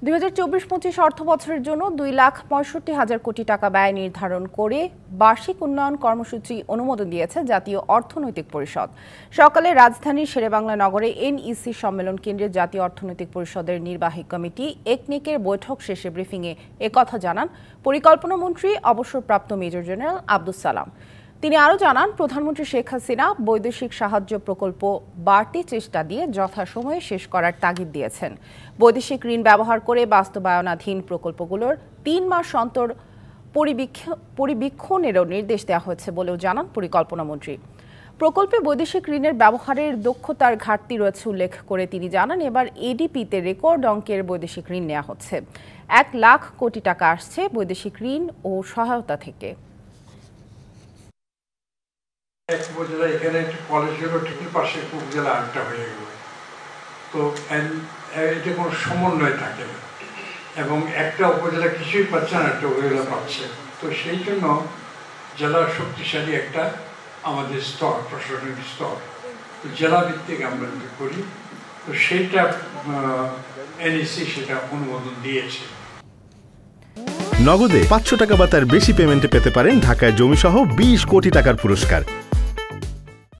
2024-25 অর্থবছরের জন্য 2,65,000 কোটি টাকা ব্যয় নির্ধারণ করে বার্ষিক উন্নয়ন কর্মসূচি অনুমোদন দিয়েছে জাতীয় অর্থনৈতিক পরিষদ। সকালে রাজধানীর শেরেবাংলা নগরে এনইসি সম্মেলন কেন্দ্রে জাতীয় অর্থনৈতিক পরিষদের নির্বাহী কমিটি একনেকের বৈঠক শেষে ব্রিফিংয়ে একথা জানান পরিকল্পনা মন্ত্রী অবসরপ্রাপ্ত মেজর জেনারেল আব্দুস সালাম। তিনি আরও জানান, প্রধানমন্ত্রী শেখ হাসিনা বৈদেশিক সাহায্য প্রকল্প বাড়তি চেষ্টা দিয়ে যথাসময়ে শেষ করার তাগিদ দিয়েছেন। বৈদেশিক ঋণ ব্যবহার করে বাস্তবায়নাধীন প্রকল্পগুলোর 3 মাস অন্তর পরিবীক্ষণেরও নির্দেশ দেওয়া হয়েছে বলেও জানান পরিকল্পনা মন্ত্রী। প্রকল্পে বৈদেশিক ঋণের ব্যবহারের দক্ষতার ঘাটতি রয়েছে উল্লেখ করে তিনি জানান, এবার এডিপিতে রেকর্ড অঙ্কের বৈদেশিক ঋণ নেওয়া হচ্ছে। 1 লাখ কোটি টাকা আসছে বৈদেশিক ঋণ ও সহায়তা থেকে। এক উপজেলা এখানে একটা কলেজ হলো, ঠিক পাশে উপজেলা আরেকটা হয়ে গেল, তো এটা কোনো সমন্বয় থাকে না এবং একটা উপজেলা কিছুই পাচ্ছে না, একটা উপজেলা পাচ্ছে। তো সেই জন্য জেলার শক্তিশালী একটা আমাদের স্তর, প্রশাসনিক স্তর, তো জেলা ভিত্তিক আমরা করি, তো সেইটা এনইসি সেটা অনুমোদন দিয়েছে। নগদে 500 টাকা বা তার বেশি পেমেন্টে পেতে পারেন ঢাকায় জমিসহ 20 কোটি টাকার পুরস্কার।